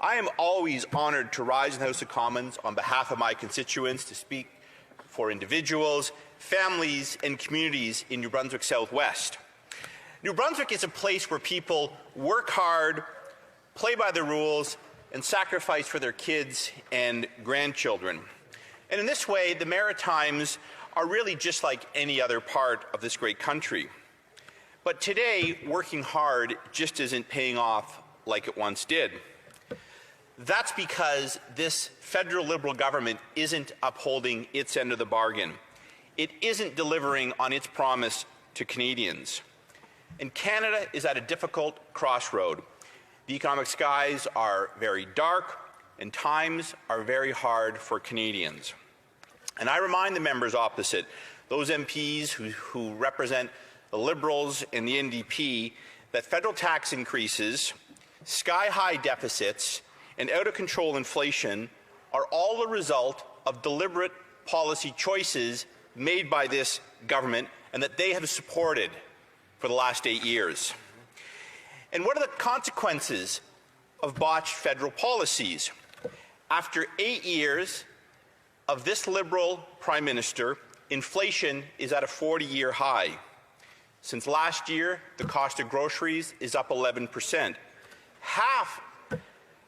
I am always honoured to rise in the House of Commons on behalf of my constituents to speak for individuals, families and communities in New Brunswick Southwest. New Brunswick is a place where people work hard, play by the rules, and sacrifice for their kids and grandchildren. And in this way, the Maritimes are really just like any other part of this great country. But today, working hard just isn't paying off like it once did. That's because this federal Liberal government isn't upholding its end of the bargain. It isn't delivering on its promise to Canadians. And Canada is at a difficult crossroad. The economic skies are very dark, and times are very hard for Canadians. And I remind the members opposite, those MPs who represent the Liberals and the NDP, that federal tax increases, sky-high deficits, and out-of-control inflation are all the result of deliberate policy choices made by this government and that they have supported for the last 8 years. And what are the consequences of botched federal policies? After 8 years of this Liberal Prime Minister, inflation is at a 40-year high. Since last year, the cost of groceries is up 11%. Half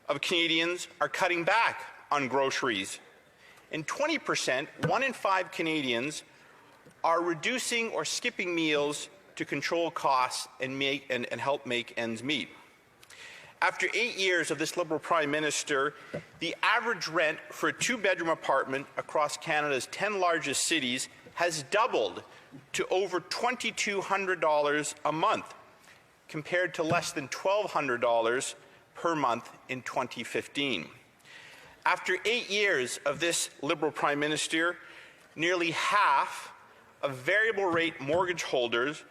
of Canadians are cutting back on groceries. And 20%, 1 in 5 Canadians, are reducing or skipping meals to control costs and help make ends meet. After 8 years of this Liberal Prime Minister, the average rent for a 2-bedroom apartment across Canada's 10 largest cities has doubled to over $2,200 a month, compared to less than $1,200 per month in 2015. After 8 years of this Liberal Prime Minister, nearly half of variable rate mortgage holders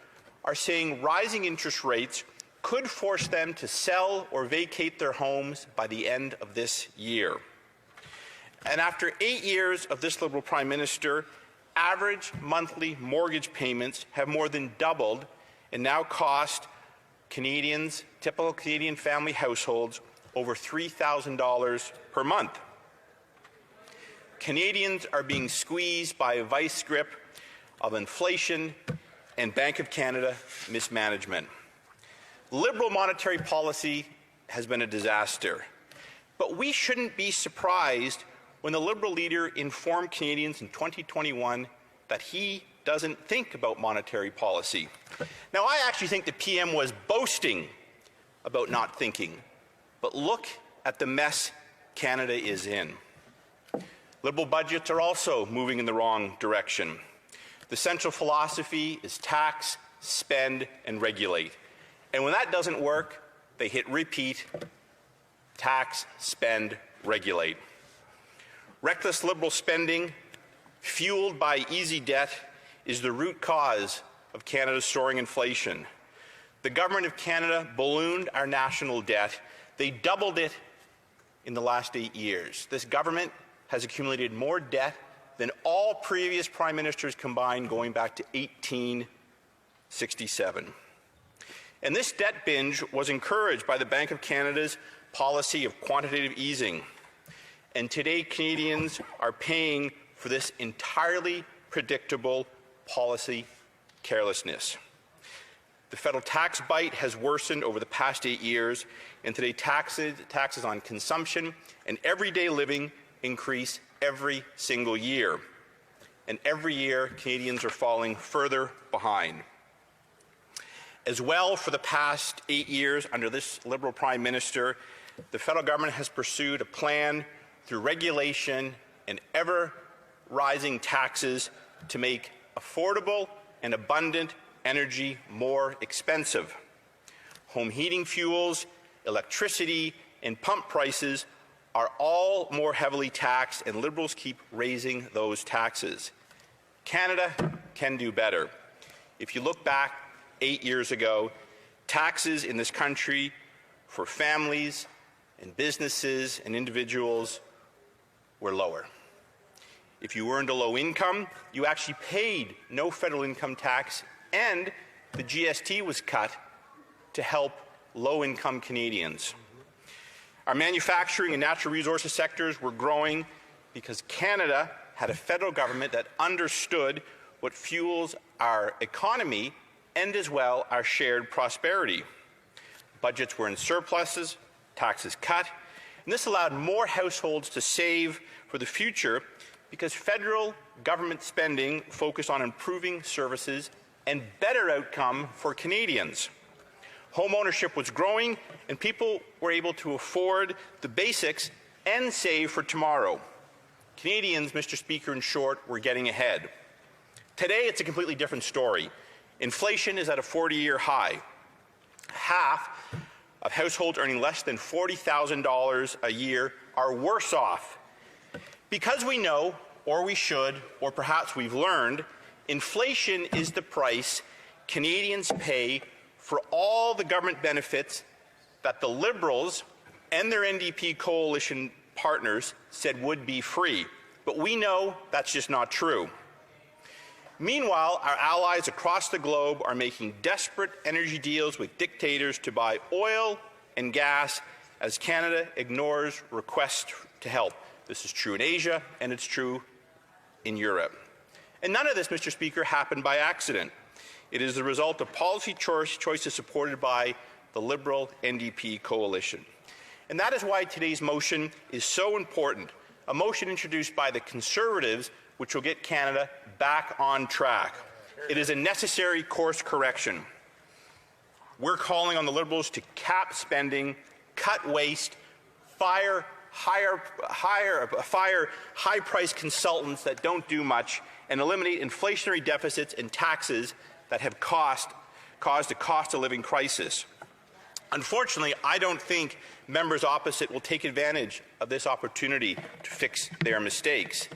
are saying rising interest rates could force them to sell or vacate their homes by the end of this year. And after 8 years of this Liberal Prime Minister, average monthly mortgage payments have more than doubled and now cost Canadians, typical Canadian family households, over $3,000 per month. Canadians are being squeezed by a vice grip of inflation and Bank of Canada mismanagement. Liberal monetary policy has been a disaster, but we shouldn't be surprised when the Liberal leader informed Canadians in 2021 that he doesn't think about monetary policy. Now, I actually think the PM was boasting about not thinking, but look at the mess Canada is in. Liberal budgets are also moving in the wrong direction. The central philosophy is tax, spend, and regulate. And when that doesn't work, they hit repeat, tax, spend, regulate. Reckless Liberal spending, fueled by easy debt, is the root cause of Canada's soaring inflation. The Government of Canada ballooned our national debt. They doubled it in the last 8 years. This government has accumulated more debt than all previous prime ministers combined going back to 1867. And this debt binge was encouraged by the Bank of Canada's policy of quantitative easing. And today, Canadians are paying for this entirely predictable policy carelessness. The federal tax bite has worsened over the past 8 years, and today taxes on consumption and everyday living increase every single year. And every year, Canadians are falling further behind. As well, for the past 8 years, under this Liberal Prime Minister, the federal government has pursued a plan through regulation and ever-rising taxes to make affordable and abundant energy more expensive. Home heating fuels, electricity, and pump prices are all more heavily taxed, and Liberals keep raising those taxes. Canada can do better. If you look back 8 years ago, taxes in this country for families and businesses and individuals were lower. If you earned a low income, you actually paid no federal income tax, and the GST was cut to help low-income Canadians. Our manufacturing and natural resources sectors were growing because Canada had a federal government that understood what fuels our economy and as well our shared prosperity. Budgets were in surpluses, taxes cut, and this allowed more households to save for the future because federal government spending focused on improving services and better outcome for Canadians. Home ownership was growing and people were able to afford the basics and save for tomorrow. Canadians, Mr. Speaker, in short, were getting ahead. Today, it's a completely different story. Inflation is at a 40-year high. Half of households earning less than $40,000 a year are worse off. Because we know, or we should, or perhaps we've learned, inflation is the price Canadians pay for all the government benefits that the Liberals and their NDP coalition partners said would be free. But we know that's just not true. Meanwhile, our allies across the globe are making desperate energy deals with dictators to buy oil and gas as Canada ignores requests to help. This is true in Asia and it's true in Europe. And none of this, Mr. Speaker, happened by accident. It is the result of policy choices supported by the Liberal NDP coalition. And that is why today's motion is so important, a motion introduced by the Conservatives which will get Canada back on track. It is a necessary course correction. We're calling on the Liberals to cap spending, cut waste, fire high-priced consultants that don't do much, and eliminate inflationary deficits and taxes that have caused a cost-of-living crisis. Unfortunately, I don't think members opposite will take advantage of this opportunity to fix their mistakes.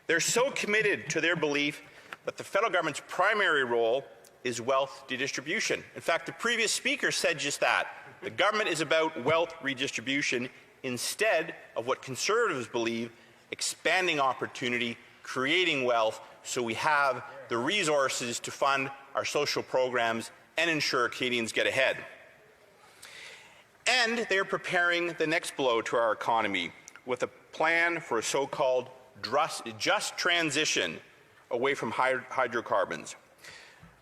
They're so committed to their belief that the federal government's primary role is wealth redistribution. In fact, the previous speaker said just that. The government is about wealth redistribution instead of what Conservatives believe, expanding opportunity, creating wealth, so we have the resources to fund our social programs and ensure Canadians get ahead. And they're preparing the next blow to our economy with a plan for a so-called just transition away from hydrocarbons.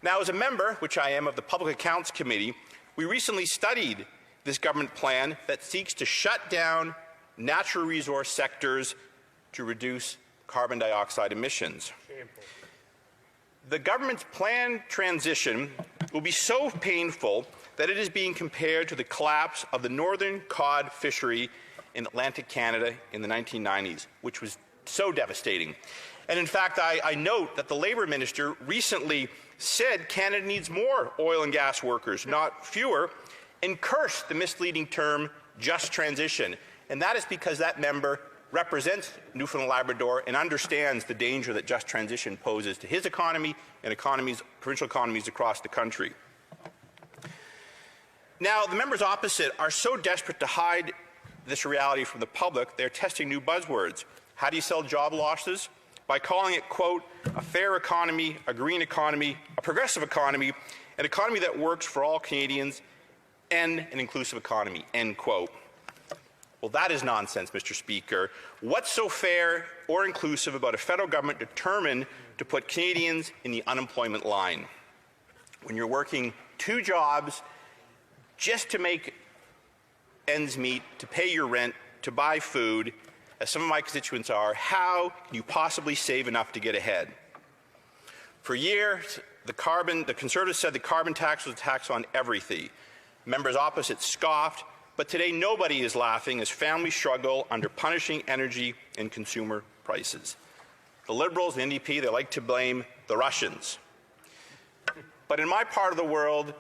Now, as a member, which I am, of the Public Accounts Committee, we recently studied this government plan that seeks to shut down natural resource sectors to reduce carbon dioxide emissions. Shameful. The government's planned transition will be so painful that it is being compared to the collapse of the northern cod fishery in Atlantic Canada in the 1990s, which was so devastating. And in fact, I note that the Labour Minister recently said Canada needs more oil and gas workers, not fewer, and cursed the misleading term just transition. And that is because that member represents Newfoundland and Labrador and understands the danger that just transition poses to his economy and provincial economies across the country. Now, the members opposite are so desperate to hide this reality from the public, they're testing new buzzwords. How do you sell job losses? By calling it, quote, a fair economy, a green economy, a progressive economy, an economy that works for all Canadians, and an inclusive economy, end quote. Well, that is nonsense, Mr. Speaker. What's so fair or inclusive about a federal government determined to put Canadians in the unemployment line? When you're working 2 jobs just to make ends meet, to pay your rent, to buy food, as some of my constituents are, how can you possibly save enough to get ahead? For years, the Conservatives said the carbon tax was a tax on everything. Members opposite scoffed, but today nobody is laughing as families struggle under punishing energy and consumer prices. The Liberals and NDP, they like to blame the Russians. But in my part of the world,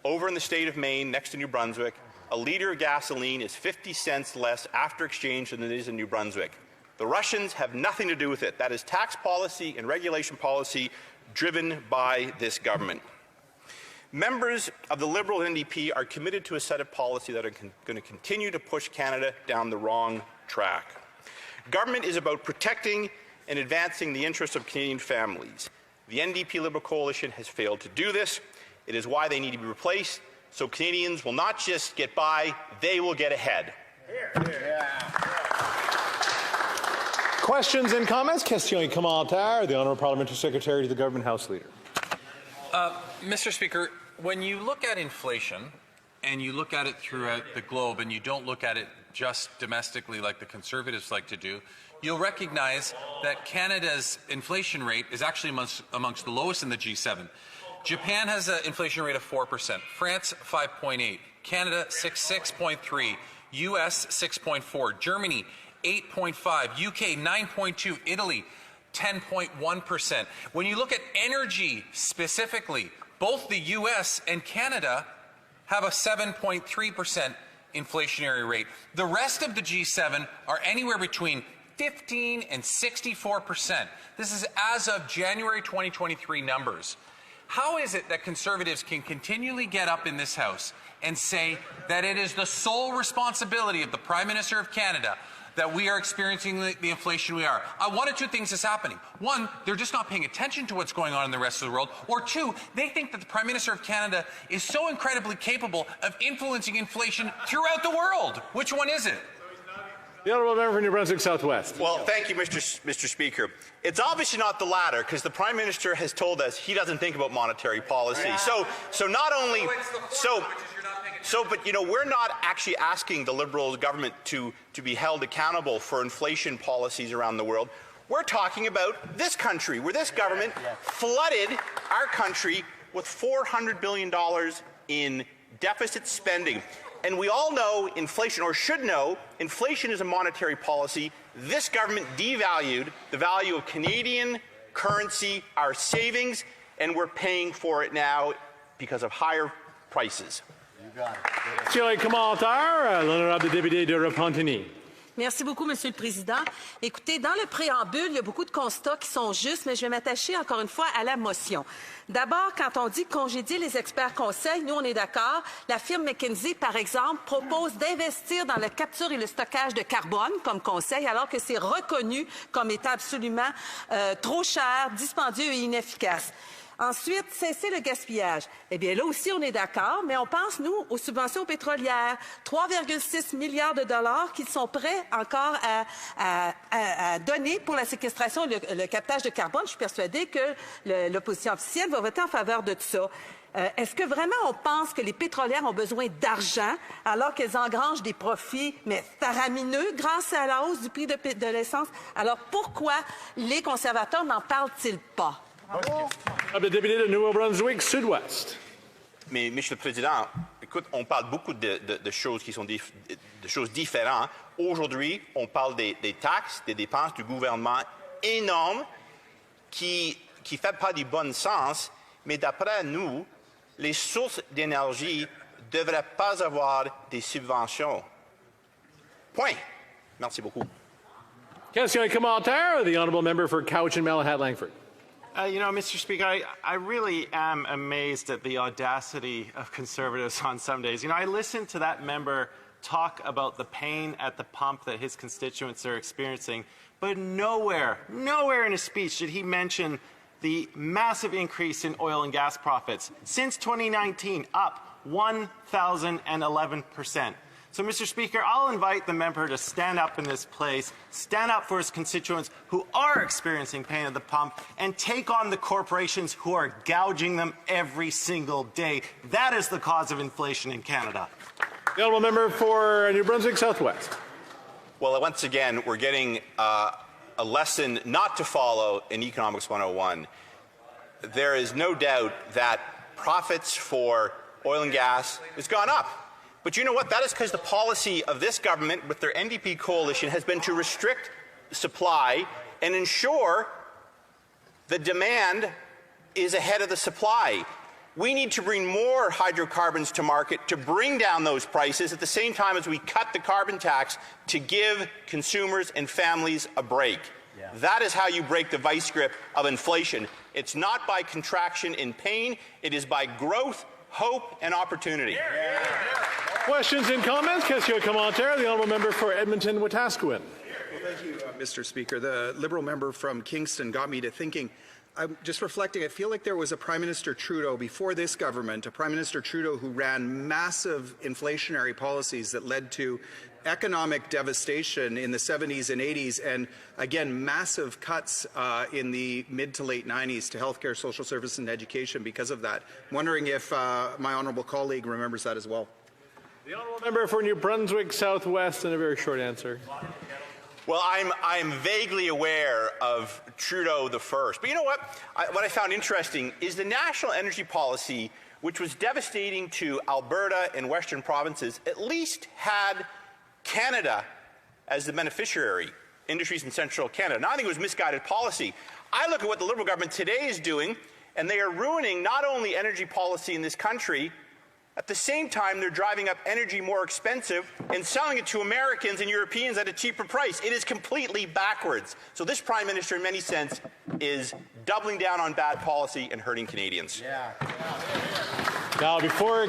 over in the state of Maine, next to New Brunswick, a litre of gasoline is 50 cents less after exchange than it is in New Brunswick. The Russians have nothing to do with it. That is tax policy and regulation policy driven by this government. Members of the Liberal and NDP are committed to a set of policies that are going to continue to push Canada down the wrong track. Government is about protecting and advancing the interests of Canadian families. The NDP Liberal coalition has failed to do this. It is why they need to be replaced, so Canadians will not just get by, they will get ahead. Questions and comments? Questions et commentaires. The Honourable Parliamentary Secretary to the Government House Leader. Mr. Speaker, when you look at inflation and you look at it throughout the globe and you don't look at it just domestically like the Conservatives like to do, you'll recognize that Canada's inflation rate is actually amongst the lowest in the G7. Japan has an inflation rate of 4%, France 5.8%, Canada 6.3%, US 6.4%, Germany 8.5%, UK 9.2%, Italy 10.1%. When you look at energy specifically, both the US and Canada have a 7.3% inflationary rate. The rest of the G7 are anywhere between 15 and 64%. This is as of January 2023 numbers. How is it that Conservatives can continually get up in this House and say that it is the sole responsibility of the Prime Minister of Canada that we are experiencing the inflation we are? One of two things is happening. One, they're just not paying attention to what's going on in the rest of the world. Or two, they think that the Prime Minister of Canada is so incredibly capable of influencing inflation throughout the world. Which one is it? The Honourable Member for New Brunswick Southwest. Well, thank you, Mr. Speaker. It's obviously not the latter, because the Prime Minister has told us he doesn't think about monetary policy. So not only but you know, we're not actually asking the Liberal government to be held accountable for inflation policies around the world. We're talking about this country, where this government flooded our country with $400 billion in deficit spending. And we all know inflation, or should know, inflation is a monetary policy. This government devalued the value of Canadian currency, our savings, and we're paying for it now because of higher prices. Question et commentaire. L'honorable député de Repentigny. Merci beaucoup, Monsieur le Président. Écoutez, dans le préambule, il y a beaucoup de constats qui sont justes, mais je vais m'attacher encore une fois à la motion. D'abord, quand on dit congédier les experts conseils, nous, on est d'accord. La firme McKinsey, par exemple, propose d'investir dans la capture et le stockage de carbone comme conseil, alors que c'est reconnu comme étant absolument trop cher, dispendieux et inefficace. Ensuite, cesser le gaspillage. Eh bien, là aussi, on est d'accord, mais on pense, nous, aux subventions pétrolières. 3,6 milliards de dollars qu'ils sont prêts encore à donner pour la séquestration et le captage de carbone. Je suis persuadée que l'opposition officielle va voter en faveur de tout ça. Est-ce que vraiment on pense que les pétrolières ont besoin d'argent alors qu'elles engrangent des profits, mais faramineux, grâce à la hausse du prix de l'essence? Alors, pourquoi les conservateurs n'en parlent-ils pas? Le député de Nouveau-Brunswick Sud-Ouest. Mais, Monsieur le Président, écoute, on parle beaucoup de choses qui sont de choses différentes. Aujourd'hui, on parle des taxes, des dépenses du gouvernement énormes qui ne font pas du bon sens, mais d'après nous, les sources d'énergie ne devraient pas avoir des subventions. Point. Merci beaucoup. Question et commentaire. The Honourable Member for Cowichan-Malahat-Langford. You know, Mr. Speaker, I really am amazed at the audacity of Conservatives on some days. You know, I listened to that member talk about the pain at the pump that his constituents are experiencing, but nowhere in his speech did he mention the massive increase in oil and gas profits. Since 2019, up 1,011%. So, Mr. Speaker, I'll invite the member to stand up in this place, stand up for his constituents who are experiencing pain at the pump, and take on the corporations who are gouging them every single day. That is the cause of inflation in Canada. The Honourable Member for New Brunswick Southwest. Well, once again, we're getting a lesson not to follow in Economics 101. There is no doubt that profits for oil and gas has gone up. But you know what? That is because the policy of this government with their NDP coalition has been to restrict supply and ensure the demand is ahead of the supply. We need to bring more hydrocarbons to market to bring down those prices at the same time as we cut the carbon tax to give consumers and families a break. Yeah. That is how you break the vice grip of inflation. It's not by contraction and pain. It is by growth, hope, and opportunity. Questions and comments? Question et commentaire. The Honourable Member for Edmonton-Wetaskiwin. Well, thank you, Mr. Speaker. The Liberal member from Kingston got me to thinking. I'm just reflecting. I feel like there was a Prime Minister Trudeau before this government, a Prime Minister Trudeau who ran massive inflationary policies that led to economic devastation in the 70s and 80s, and again, massive cuts in the mid to late 90s to healthcare, social service, and education because of that. I'm wondering if my honourable colleague remembers that as well. The honourable member for New Brunswick Southwest, and a very short answer. Well, I'm vaguely aware of Trudeau the First. But you know what? What I found interesting is the national energy policy, which was devastating to Alberta and Western provinces, at least had Canada as the beneficiary, industries in central Canada. Now, I think it was misguided policy. I look at what the Liberal government today is doing, and they are ruining not only energy policy in this country, at the same time, they're driving up energy more expensive and selling it to Americans and Europeans at a cheaper price. It is completely backwards. So this Prime Minister, in many sense, is doubling down on bad policy and hurting Canadians. Now, before